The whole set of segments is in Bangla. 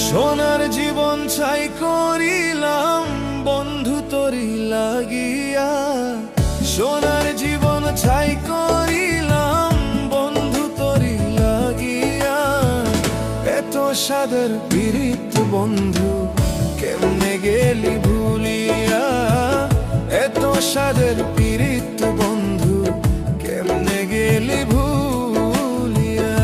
সোনার জীবন ছাই করিলাম বন্ধু তোরি লাগিয়া, সোনার জীবন ছাই করিলাম বন্ধু তোরি লাগিয়া। এত সাদের পীড়িত বন্ধু কেমনে গেলি ভুলিয়া, এত সাদের পীড়িত বন্ধু কেমনে গেলি ভুলিয়া।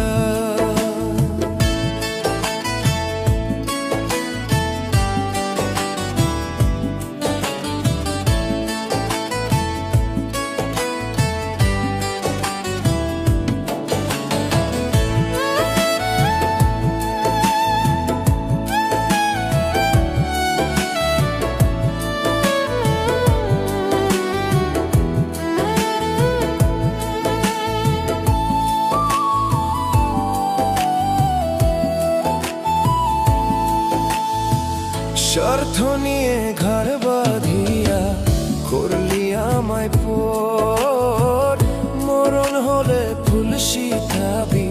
স্বার্থ নিয়ে ঘর বাঁধিয়া করলি আমায় পর, মরণ হলে ফুল শিখাবি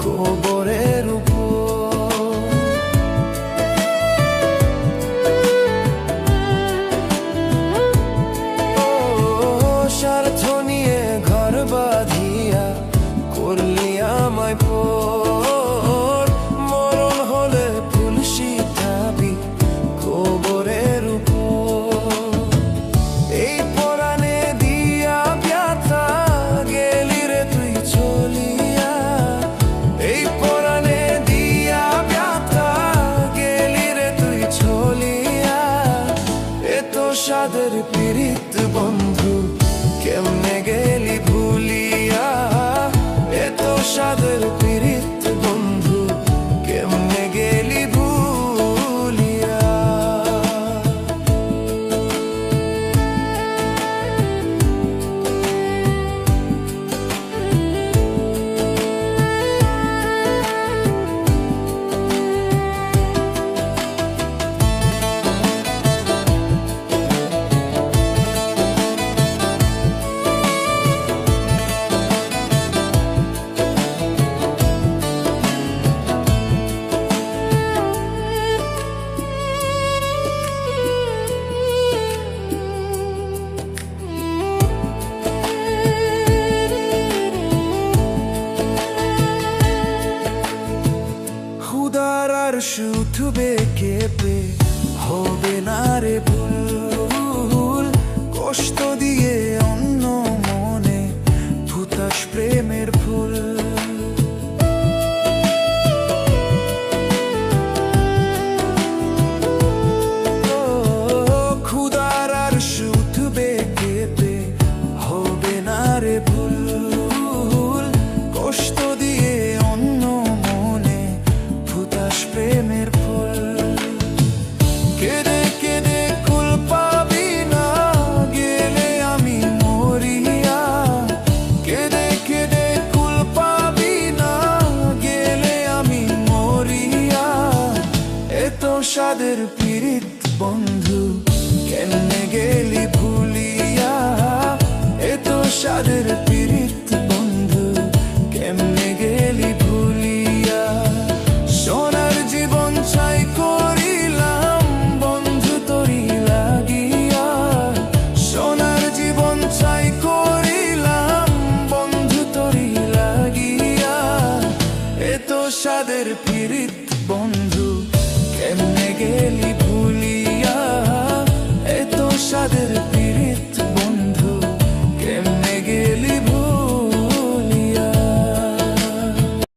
কবরের উপর। স্বার্থ নিয়ে ঘর বাঁধিয়া করলি আমায় পর, মরণ হলে ফুল শিখাবি কবরের উপর। এই পরাণে দিয়া ব্যথা গেলি রে তুই চলিয়া, এই পরাণে দিয়া ব্যথা গেলি রে তুই চলিয়া। এত সাদের পীড়িত বন্ধু কেমনে গেলি ভুলিয়া, এত সাদের পীড়িত বন্ধু কেমনে গেলি ভুলিয়া। শুধুবে কেঁপে হবে না রে ভুল, কষ্ট দিয়ে অন্য মনে ফুটাস প্রেমের ফুল। খুদার আর শুধুবে কেঁপে হবে না রে ভুল, কষ্ট দিয়ে অন্য মনে ফুটাস প্রেমের ফুল। কেঁদে কেঁদে কুল পাবি না গেলে আমি মরিয়া, কেঁদে কেঁদে কুল পাবি না গেলে আমি মরিয়া। এত সাদের পীড়িত বন্ধু কেমনে গেলি ভুলিয়া, এত সাদের পীড়িত বন্ধু কেমনে গেলি ভুলিয়া। সোনার জীবন ছাই করিলাম বন্ধু তোরি লাগিয়া, সোনার জীবন ছাই করিলাম বন্ধু তোরি লাগিয়া। এত সাদের পীড়িত বন্ধু কেমনে গেলি ভুলিয়া, এত সাদের